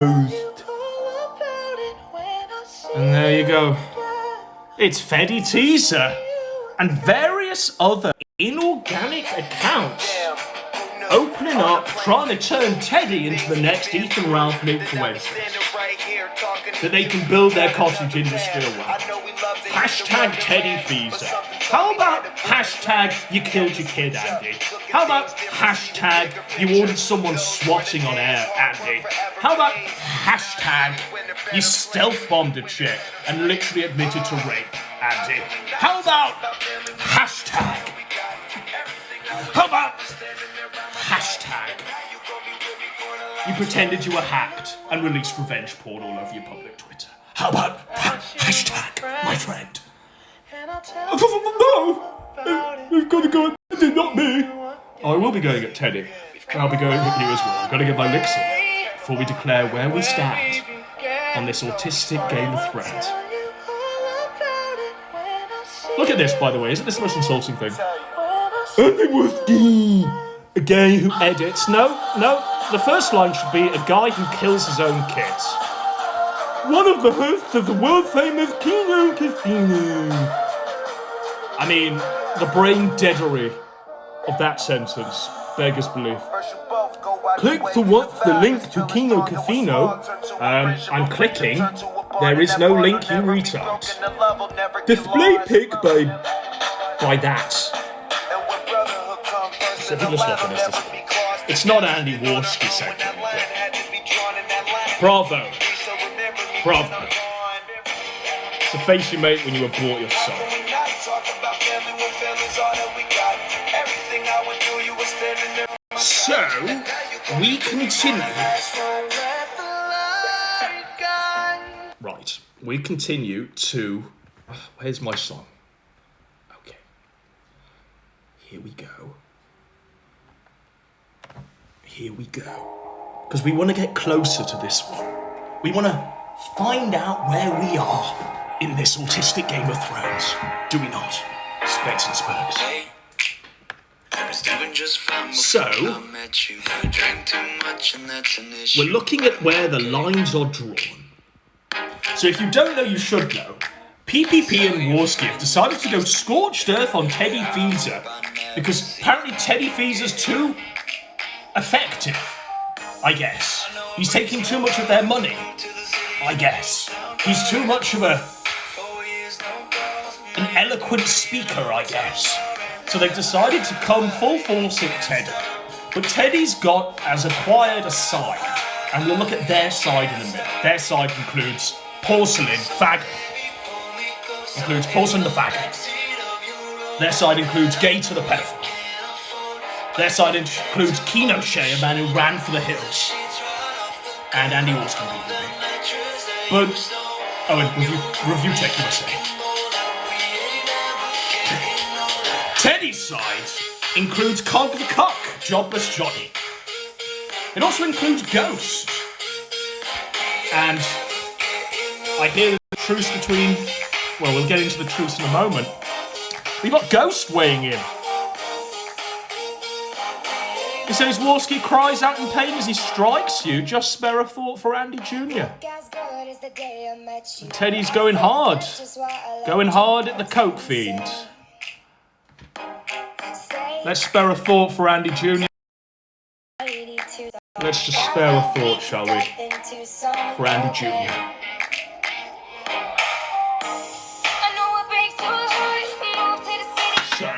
And there you go. It's Freddy Teaser and various other inorganic accounts opening up, trying to turn Teddy into the next Ethan Ralph influencer that they can build their cottage industry around. Hashtag Teddy Feezer. How about hashtag you killed your kid, Andy? How about hashtag you ordered someone swatting on air, Andy? How about hashtag you stealth bombed a chick and literally admitted to rape, Andy? How about hashtag? How about hashtag you pretended you were hacked and released revenge porn all over your public Twitter? How about hashtag my friend? No! We've got to go at Teddy, not me. Oh, I will be going at Teddy. I'll be going at you as well. I've got to get my licks in before we declare where we stand on this autistic Game of Thrones. Look at this, by the way. Isn't this the most insulting thing? Andy Whiskey! A guy who edits. No. The first line should be a guy who kills his own kids. One of the hosts of the world-famous Kino Casino. I mean, the brain deadery of that sentence beggars belief. Click to watch the link to Kino Casino. I'm clicking. There is no link, you retard. Display pic by that. So who was looking at this? It's not Andy Warski segment. Bravo. It's the face you make when you abort your son. So, we continue. Right, we continue to... Where's my song? Okay. Here we go. Because we want to get closer to this one. We want to find out where we are in this autistic Game of Thrones. Do we not? Specs and Spurks. So, we're looking at where the lines are drawn. So if you don't know, you should know. PPP and Warski have decided to go scorched earth on Teddy Feezer because apparently Teddy Feezer's too effective, I guess. He's taking too much of their money, I guess. He's too much of an eloquent speaker, I guess. So they've decided to come full force at Teddy. But Teddy's has acquired a side, and we'll look at their side in a minute. Their side includes Porcelain Faggot. Includes Porcelain the Faggot. Their side includes Gator the Pedophile. Their side includes Kino Shea, a man who ran for the hills. And Andy Austin, but review check USA. Teddy's side includes Cog the Cock, Jobless Johnny. It also includes Ghost. And I hear the truce between... Well, we'll get into the truce in a moment. We've got Ghost weighing in. He says Warski cries out in pain as he strikes you. Just spare a thought for Andy Jr. And Teddy's going hard. Going hard at the coke fiend. Let's spare a thought for Andy Jr. Let's just spare a thought, shall we? For Andy Jr. So,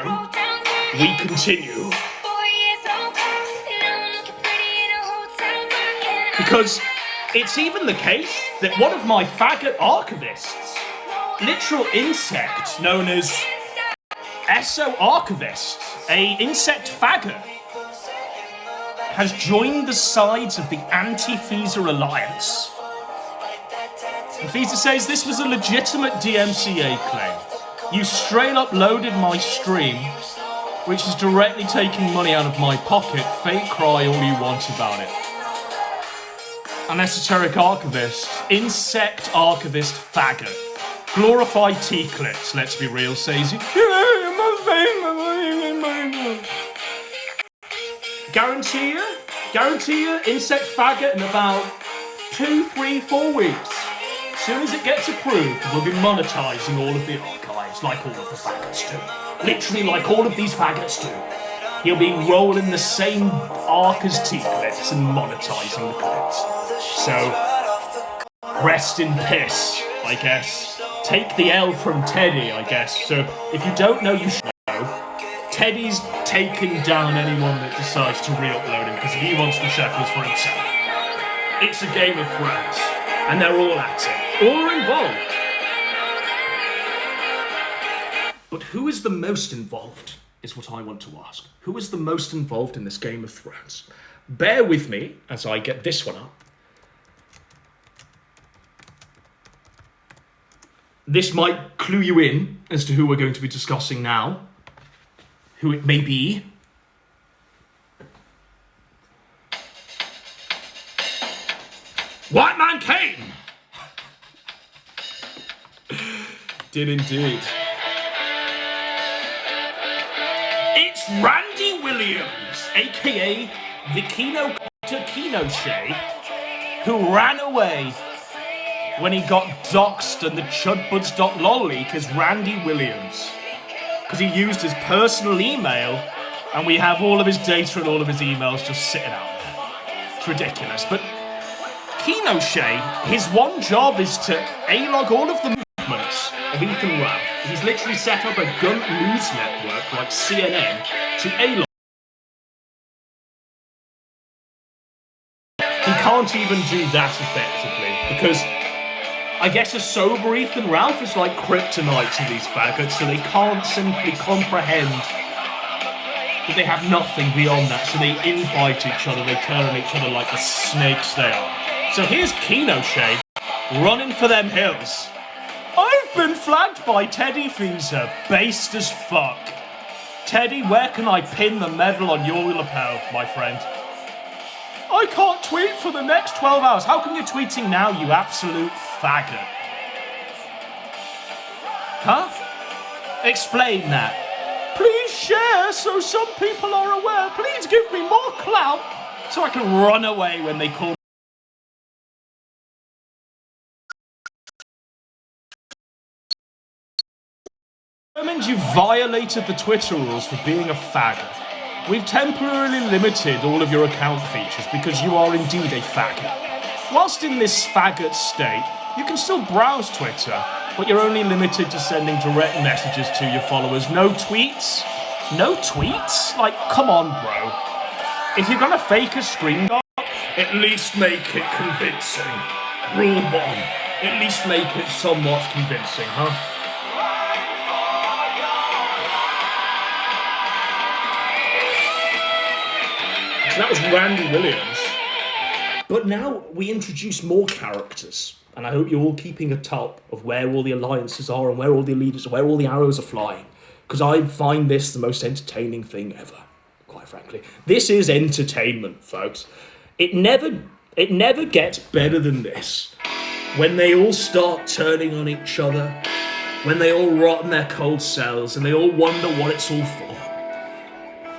we continue. Because it's even the case that one of my faggot archivists, literal insect known as SO Archivist, a insect faggot, has joined the sides of the anti-Feezer alliance. And Feezer says this was a legitimate DMCA claim. You straight up loaded my stream, which is directly taking money out of my pocket. Fake cry all you want about it. An esoteric archivist, insect archivist faggot. Glorified T-clips, let's be real, says he. Guarantee you, insect faggot in about 2, 3, 4 weeks. As soon as it gets approved, we'll be monetising all of the archives, like all of the faggots do. Literally like all of these faggots do. He'll be rolling the same arc as T-clips and monetising the clips. So, rest in piss, I guess. Take the L from Teddy, I guess. So, if you don't know, you should know. Teddy's taken down anyone that decides to re-upload him, because he wants the shekels for himself. It's a Game of Thrones, and they're all at it. All are involved. But who is the most involved, is what I want to ask. Who is the most involved in this Game of Thrones? Bear with me as I get this one up. This might clue you in as to who we're going to be discussing now. Who it may be. White Man came! Did indeed. It's Randy Williams, aka the Kino-Shea, who ran away when he got doxxed and the chudbuds.lol leak as Randy Williams. Because he used his personal email, and we have all of his data and all of his emails just sitting out there. It's ridiculous. But Kino-Shea, his one job is to A-log all of the movements of Ethan Ralph. He's literally set up a gun news network like CNN to A-log. He can't even do that effectively, because I guess a sober Ethan Ralph is like kryptonite to these faggots, so they can't simply comprehend that they have nothing beyond that, so they infight each other, they turn on each other like the snakes they are. So here's Kino-Shea running for them hills. I've been flagged by Teddy Visa, based as fuck. Teddy, where can I pin the medal on your lapel, my friend? I can't tweet for the next 12 hours. How come you're tweeting now, you absolute faggot? Huh? Explain that. Please share so some people are aware. Please give me more clout so I can run away when they call me. You violated the Twitter rules for being a faggot. We've temporarily limited all of your account features because you are indeed a faggot. Whilst in this faggot state, you can still browse Twitter, but you're only limited to sending direct messages to your followers. No tweets? No tweets? Like, come on, bro. If you're gonna fake a screen grab, at least make it convincing. Rule 1. At least make it somewhat convincing, huh? So that was Randy Williams. But now we introduce more characters. And I hope you're all keeping a top of where all the alliances are and where all the leaders are, where all the arrows are flying. Because I find this the most entertaining thing ever, quite frankly. This is entertainment, folks. It never gets better than this. When they all start turning on each other, when they all rot in their cold cells, and they all wonder what it's all for.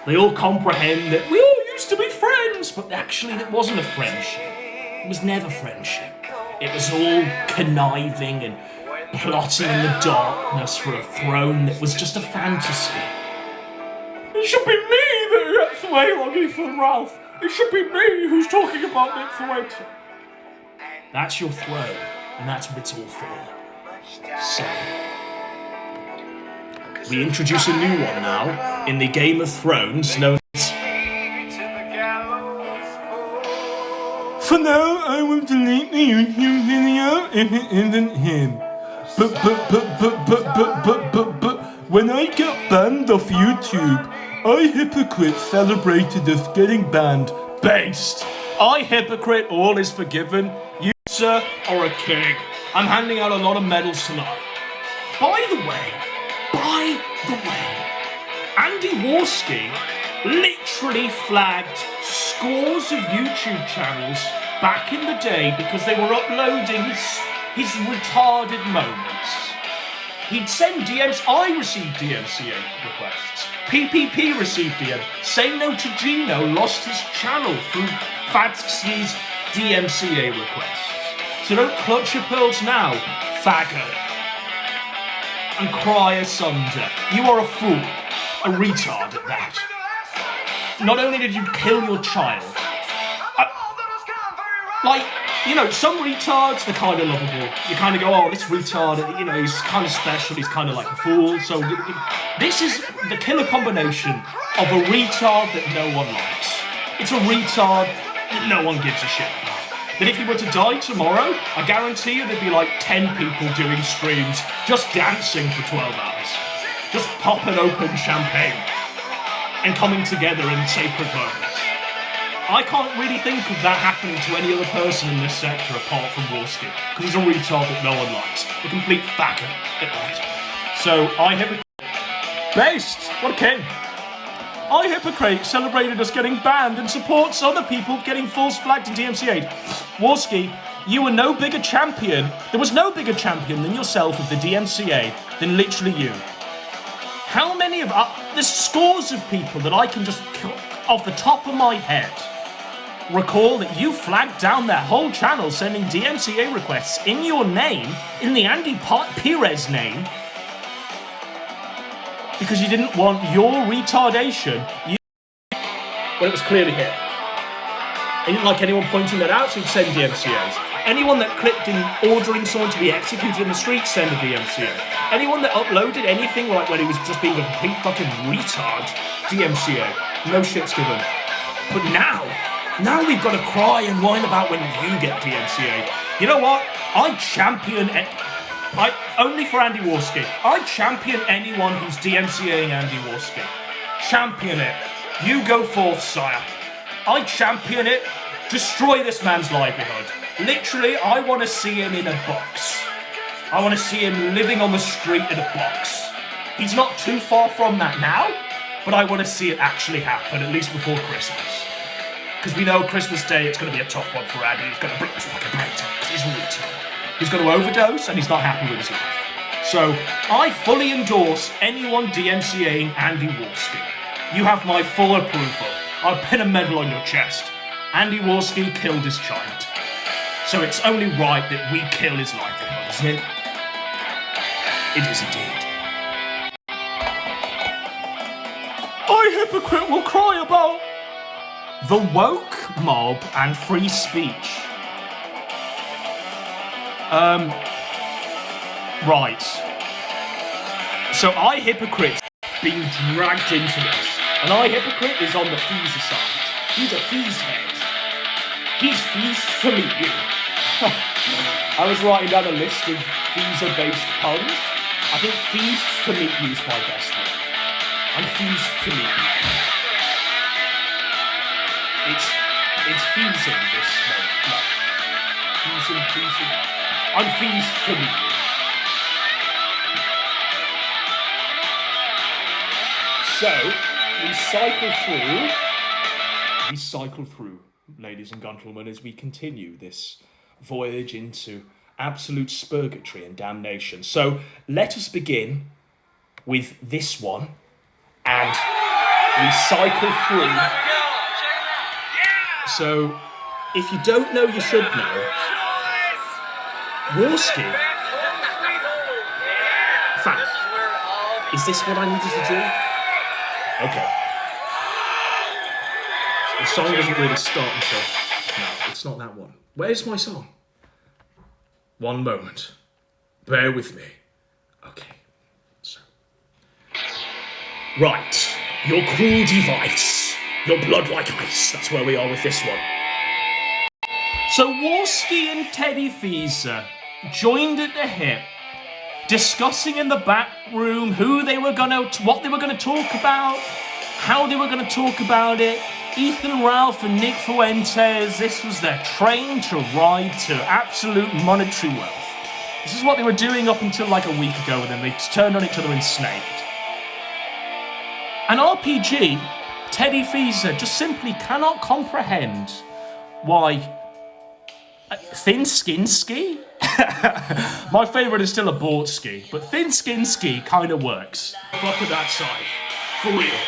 They all comprehend that we all used to be friends, but actually it wasn't a friendship. It was never friendship. It was all conniving and plotting in the darkness for a throne that was just a fantasy. It should be me that gets away on Ethan Ralph. It should be me who's talking about it for winter. That's your throne, and that's what it's all for. So, we introduce a new one now in the Game of Thrones known as... For now, I will delete the YouTube video if it isn't him. But, when I got banned off YouTube, I Hypocrite celebrated us getting banned. Based. I Hypocrite, all is forgiven. You, sir, are a king. I'm handing out a lot of medals tonight. By the way, Andy Warski literally flagged scores of YouTube channels back in the day because they were uploading his retarded moments. He'd send DMs. I received DMCA requests. PPP received DMs. Say No to Gino lost his channel through Fadski's DMCA requests. So don't clutch your pearls now, faggot, and cry asunder. You are a fool, a retard at that. Not only did you kill your child, some retards, they're kind of lovable. You kind of go, oh, this retard, he's kind of special, he's kind of like a fool. So this is the killer combination of a retard that no one likes. It's a retard that no one gives a shit about. That if he were to die tomorrow, I guarantee you there'd be like 10 people doing streams, just dancing for 12 hours. Just popping open champagne and coming together in sacred moments. I can't really think of that happening to any other person in this sector apart from Warski, because he's a retard that no one likes. A complete faggot at that. So, Based! What a king! iHypocrite celebrated us getting banned and supports other people getting false flagged in DMCA'd. Warski, you were no bigger champion. There was no bigger champion than yourself of the DMCA than literally you. How many of there's scores of people that I can just, off the top of my head, recall that you flagged down their whole channel sending DMCA requests in your name, in the Andy Perez name, because you didn't want your retardation. Well, it was clearly him. He didn't like anyone pointing that out, so he'd send DMCAs. Anyone that clicked in ordering someone to be executed in the street, send a DMCA. Anyone that uploaded anything like when he was just being a complete fucking retard, DMCA. No shit's given. But now we've got to cry and whine about when you get DMCA. You know what? I champion it. Only for Andy Warski. I champion anyone who's DMCAing Andy Warski. Champion it. You go forth, sire. I champion it. Destroy this man's livelihood. Literally, I want to see him in a box. I want to see him living on the street in a box. He's not too far from that now, but I want to see it actually happen, at least before Christmas. Because we know Christmas Day, it's going to be a tough one for Andy. He's going to break his fucking brain down, because he's a retard. He's going to overdose, and he's not happy with his life. So, I fully endorse anyone DMCAing Andy Warski. You have my full approval. I'll pin a medal on your chest. Andy Warski killed his child. So it's only right that we kill his livelihood, isn't it? It is indeed. iHypocrite will cry about the woke mob and free speech. Right. So iHypocrite's being dragged into this. And iHypocrite is on the fees side. He's a fees head. He's fees to meet you. I was writing down a list of fees-based puns. I think fees to meet you is my best one. I'm fees to meet you. It's feesing this moment. No. Feesing. I'm fees to meet you. So, we cycle through, ladies and gentlemen, as we continue this voyage into absolute spurgatory and damnation. So, let us begin with this one, and we cycle through. So, if you don't know, you should know. Warski. In fact, is this what I needed to do? Okay. The song doesn't really start until... No, it's not that one. Where's my song? One moment. Bear with me. Okay. So. Right. Your cruel device. Your blood like ice. That's where we are with this one. So Warski and Teddy Feeser joined at the hip, discussing in the back room what they were gonna talk about, how they were gonna talk about it. Ethan Ralph and Nick Fuentes, this was their train to ride to absolute monetary wealth. This is what they were doing up until like a week ago, and then they turned on each other and snaked. And RPG, Teddy Feeser, just simply cannot comprehend why Thin Skin Ski? My favourite is still Abort Ski, but Thin Skin Ski kind of works. Fuck at that side. For real.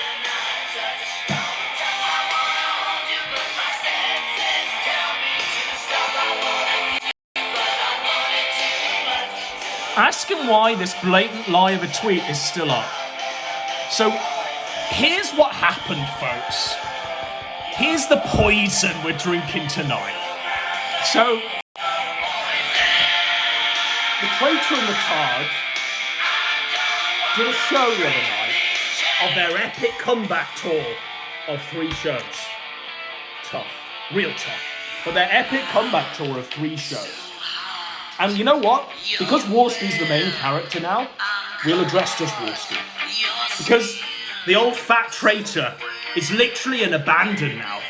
Ask him why this blatant lie of a tweet is still up. So, here's what happened, folks. Here's the poison we're drinking tonight. So, the traitor and the Tard did a show the other night of their epic comeback tour of 3 shows. Tough. Real tough. But their epic comeback tour of 3 shows. And you know what? Because Warski's the main character now, we'll address just Warski. Because the old fat traitor is literally an abandon now.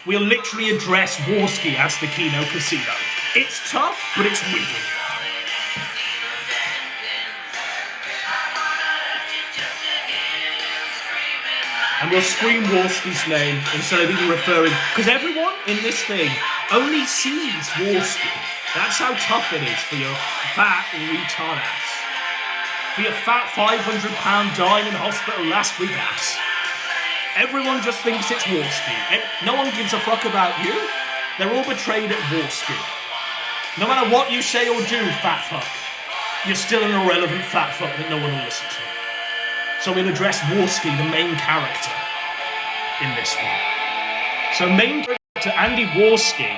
We'll literally address Warski as the Kino Casino. It's tough, but it's real. And we'll scream Warski's name instead of even referring, because everyone in this thing only sees Warski. That's how tough it is for your fat retard ass. For your fat 500-pound dying in hospital last week ass. Everyone just thinks it's Warski. No one gives a fuck about you. They're all betrayed at Warski. No matter what you say or do, fat fuck, you're still an irrelevant fat fuck that no one will listen to. So we'll address Warski, the main character, in this one. So main character Andy Warski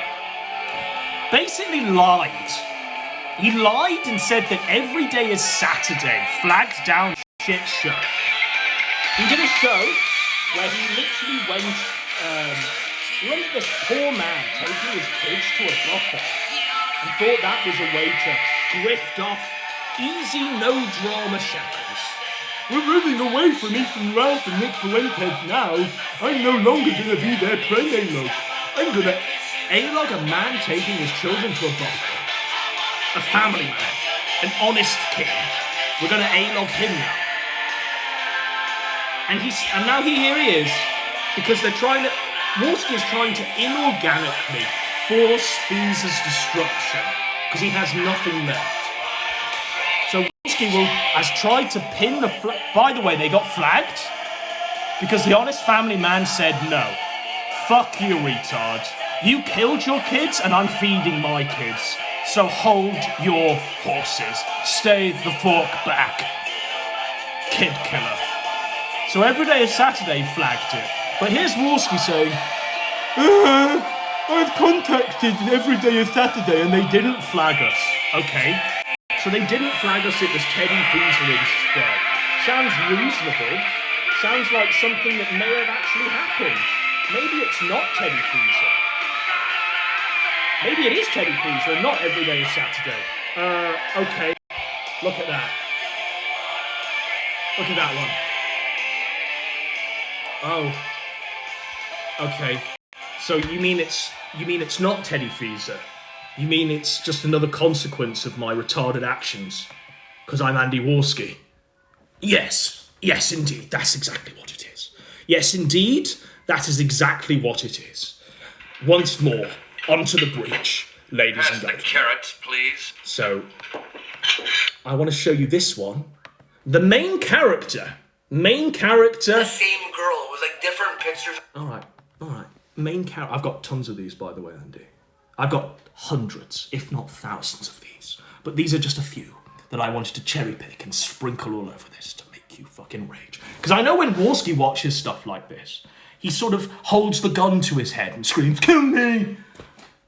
basically lied. He lied and said that every day is Saturday, flagged down shit show. He did a show where he literally went at this poor man taking his kids to a buffet and thought that was a way to grift off easy, no drama shekels. We're moving away from Ethan Ralph and Nick Fuentes now. I'm no longer gonna be their prey A-log. I'm gonna A-log a man taking his children to a buffet. A family man. An honest king. We're gonna A-log him now. And now here he is, because they're trying to... Warski is trying to inorganically force Feeza's destruction, because he has nothing left. So Warski has tried to pin the flag. By the way, they got flagged, because the honest family man said no. Fuck you, retard. You killed your kids, and I'm feeding my kids. So hold your horses. Stay the fork back. Kid killer. So every day is Saturday flagged it. But here's Warski saying, I've contacted every day is Saturday and they didn't flag us. Okay. So they didn't flag us, it was Teddy Feezer instead. Sounds reasonable. Sounds like something that may have actually happened. Maybe it's not Teddy Feezer. Maybe it is Teddy Feezer and not every day is Saturday. Okay. Look at that. Look at that one. Oh. Okay. So you mean it's not Teddy Feezer? You mean it's just another consequence of my retarded actions? Because I'm Andy Warski? Yes. Yes, indeed. That's exactly what it is. Yes, indeed. That is exactly what it is. Once more, onto the breach, ladies and gentlemen. Pass the carrots, please. So, I want to show you this one. The main character. The same girl. It was like different pictures. All right. Main character. I've got tons of these, by the way, Andy. I've got hundreds, if not thousands of these. But these are just a few that I wanted to cherry pick and sprinkle all over this to make you fucking rage. Because I know when Warski watches stuff like this, he sort of holds the gun to his head and screams, "Kill me!"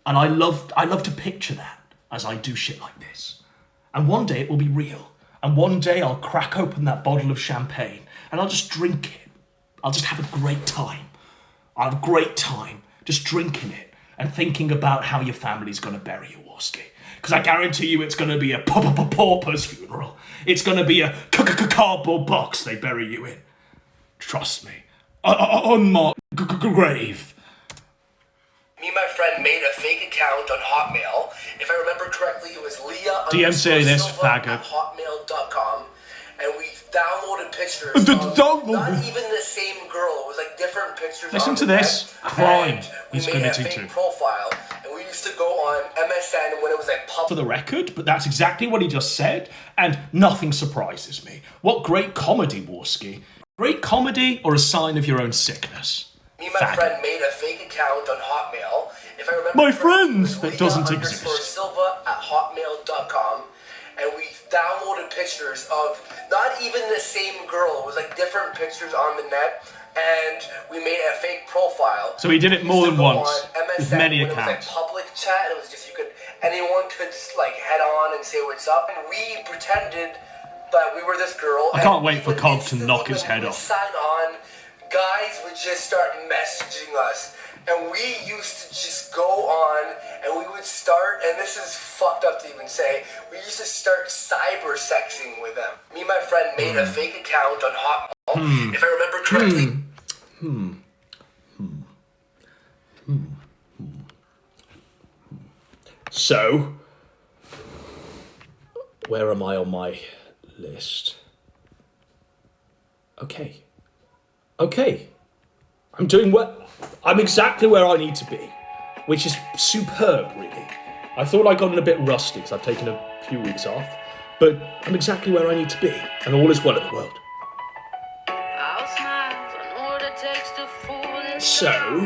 And I love to picture that as I do shit like this. And one day it will be real. And one day I'll crack open that bottle of champagne and I'll just drink it. I'll just have a great time. I'll have a great time just drinking it and thinking about how your family's going to bury you, Warski. Because I guarantee you it's going to be a pauper's funeral. It's going to be a cardboard box they bury you in. Trust me. Unmarked grave. Me and my friend made a fake account on Hotmail. If I remember correctly, it was Leah DM say this, Silva faggot. at hotmail.com. And we downloaded pictures of not even the same girl. It was like different pictures. Listen on to the this. web. Crime. And He's we made a committing fake to. profile. And we used to go on MSN when it was like public. For the record, but that's exactly what he just said, and nothing surprises me. What great comedy, Warski. Great comedy or a sign of your own sickness? Me and my friend made a fake account on Hotmail. If I remember My correctly, friends! That doesn't exist. Silva at hotmail.com. And we downloaded pictures of not even the same girl. It was like different pictures on the net, and we made a fake profile. So he did it more than once, with many accounts. It was like public chat. It was just anyone could like head on and say what's up, and we pretended that we were this girl. I can't wait for Cobb to knock his head off. Sign on, guys would just start messaging us. And we used to just go on, and we would start, and this is fucked up to even say, we used to start cyber sexing with them. Me and my friend made a fake account on Hotmail, if I remember correctly. So, where am I on my list? Okay. I'm doing well. I'm exactly where I need to be, which is superb, really. I thought I'd gotten a bit rusty because I've taken a few weeks off, but I'm exactly where I need to be, and all is well in the world. So,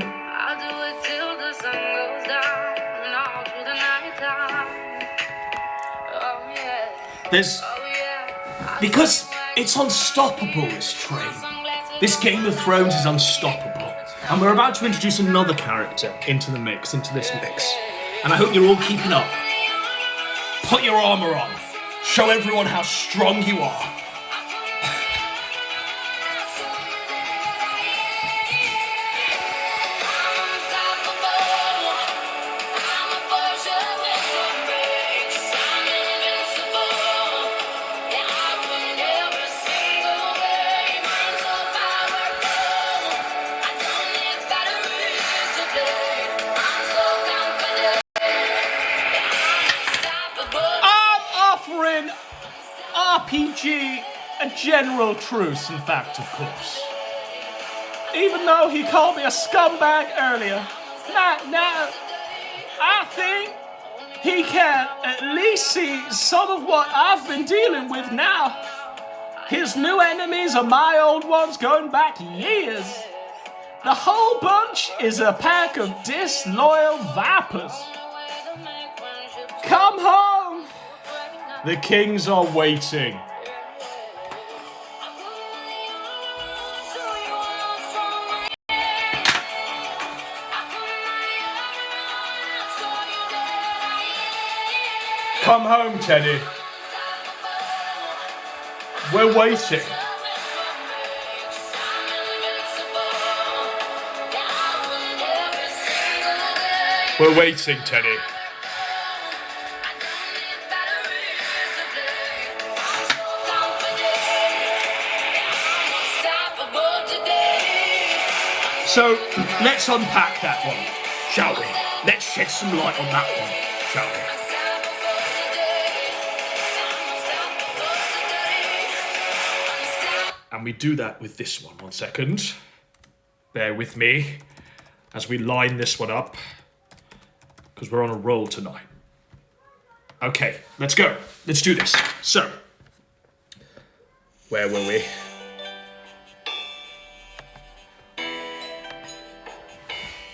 because it's unstoppable, this train. This Game of Thrones is unstoppable. And we're about to introduce another character into this mix. And I hope you're all keeping up. Put your armor on. Show everyone how strong you are. RPG, a general truce, in fact, of course. Even though he called me a scumbag earlier, now, I think he can at least see some of what I've been dealing with now. His new enemies are my old ones going back years. The whole bunch is a pack of disloyal vipers. Come home! The kings are waiting. Come home, Teddy. We're waiting. We're waiting, Teddy. So, let's unpack that one, shall we? Let's shed some light on that one, shall we? And we do that with this one. 1 second. Bear with me as we line this one up, because we're on a roll tonight. Okay, let's go. Let's do this. So, where were we?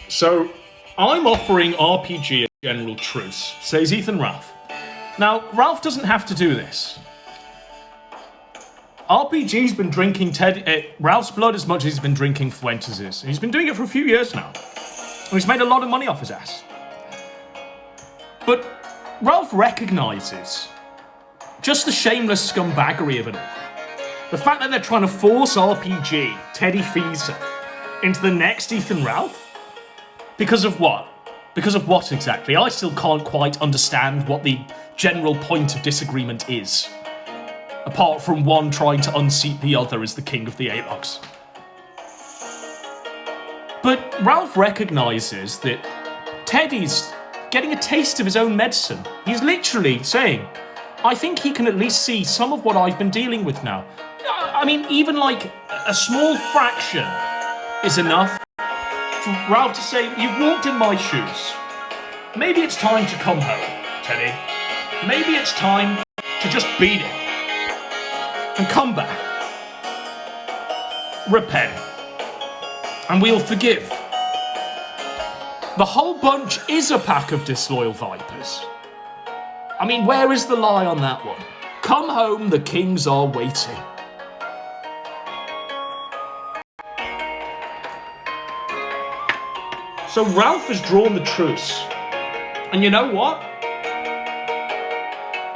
So, I'm offering RPG a general truce, says Ethan Ralph. Now, Ralph doesn't have to do this. RPG's been drinking Ralph's blood as much as he's been drinking Fuentes'. He's been doing it for a few years now. And he's made a lot of money off his ass. But Ralph recognises just the shameless scumbaggery of it all. The fact that they're trying to force RPG, Teddy Feezer, into the next Ethan Ralph. Because of what? Because of what exactly? I still can't quite understand what the general point of disagreement is. Apart from one trying to unseat the other as the king of the A-Logs. But Ralph recognises that Teddy's getting a taste of his own medicine. He's literally saying, I think he can at least see some of what I've been dealing with now. I mean, even like a small fraction is enough. Ralph to say, you've walked in my shoes. Maybe it's time to come home, Teddy. Maybe it's time to just beat it. And come back. Repent. And we'll forgive. The whole bunch is a pack of disloyal vipers. I mean, where is the lie on that one? Come home, the kings are waiting. So Ralph has drawn the truce. And you know what?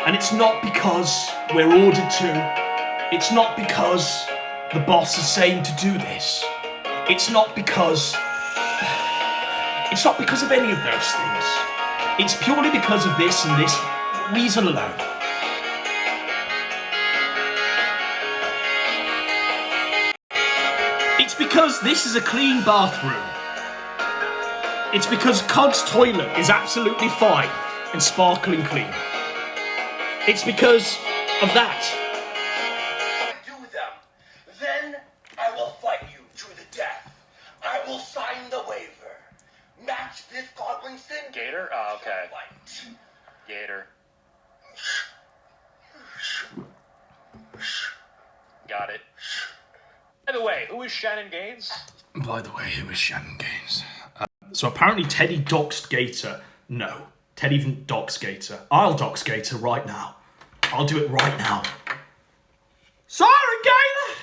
And it's not because we're ordered to. It's not because the boss is saying to do this. It's not because of any of those things. It's purely because of this and this reason alone. It's because this is a clean bathroom. It's because Cod's toilet is absolutely fine and sparkling clean. It's because of that. Do them. Then I will fight you to the death. I will sign the waiver. Match this Godwinson. Gator? Oh, okay. Gator. Got it. By the way, who is Shannon Gaines? By the way, who is Shannon Gaines? So apparently Teddy doxed Gator. No, Teddy didn't dox Gator. I'll dox Gator right now. I'll do it right now. Sorry, Gator!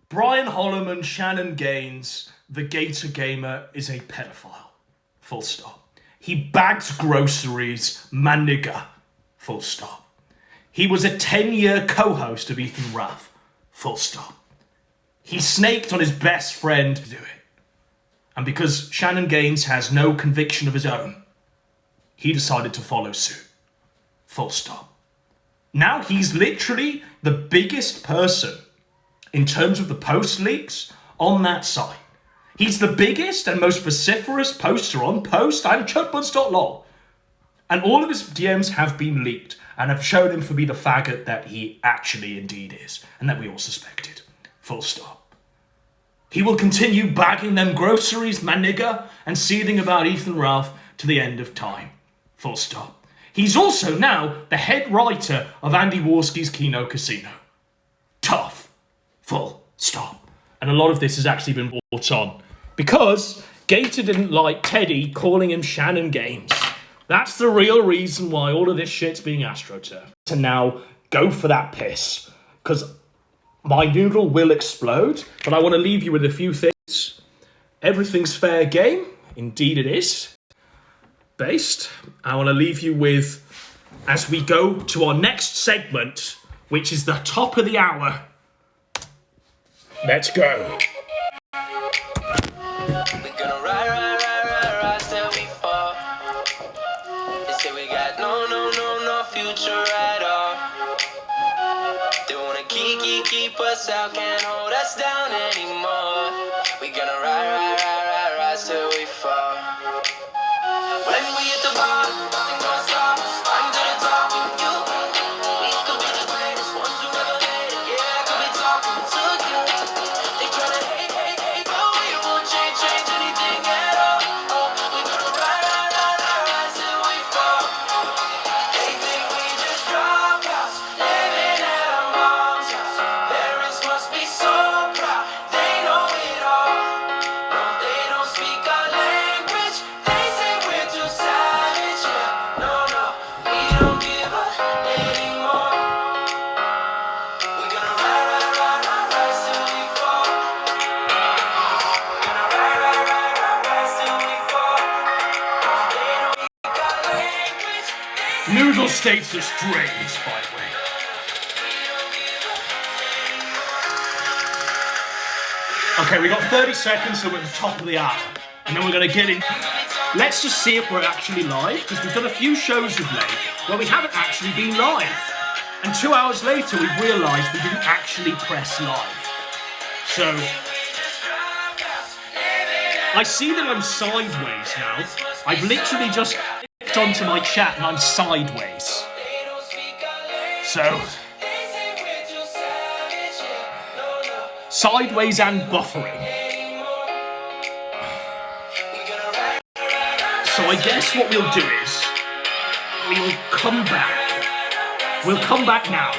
Brian Holloman, Shannon Gaines, the Gator Gamer, is a pedophile. Full stop. He bags groceries, my nigga. Full stop. He was a 10-year co-host of Ethan Raff. Full stop. He snaked on his best friend to do it. And because Shannon Gaines has no conviction of his own, he decided to follow suit. Full stop. Now he's literally the biggest person in terms of the post leaks on that site. He's the biggest and most vociferous poster on Post and chutbuds.lol. And all of his DMs have been leaked and have shown him to be the faggot that he actually indeed is, and that we all suspected. Full stop. He will continue bagging them groceries, my nigga, and seething about Ethan Ralph to the end of time. Full stop. He's also now the head writer of Andy Warski's Kino Casino. Tough. Full stop. And a lot of this has actually been brought on because Gator didn't like Teddy calling him Shannon Gaines. That's the real reason why all of this shit's being astroturfed. To now go for that piss. Because my noodle will explode, but I want to leave you with a few things. Everything's fair game. Indeed it is. Based. I want to leave you with, as we go to our next segment, which is the top of the hour. Let's go. We're gonna ride till we fall. They say we got no future at all. They wanna keep us out, can't hold us down anymore. We gonna ride till we fall. When we hit the bottom, nothing gonna stop us. I'm to the top with you. We could be the greatest ones who ever made it. Yeah, I could be talking to you. They tryna hate, but we won't change anything at all. Oh, we gonna ride till we fall. They think we just drop out, living at our mom's house. Parents must be so proud, they know it all. No, they don't speak our language. They say we're too savage. Yeah, no, we don't give up anymore. We're gonna ride till we fall. Gonna ride till we fall. They don't speak our language. Noodle states are strange, by the way. Okay, we got 30 seconds, so we're at the top of the hour. And then we're going to get in. Let's just see if we're actually live, because we've done a few shows of late where we haven't actually been live. And 2 hours later, we've realised we didn't actually press live. So, I see that I'm sideways now. I've literally just clicked onto my chat and I'm sideways. So, sideways and buffering. So I guess what we'll do is, we'll come back. We'll come back now.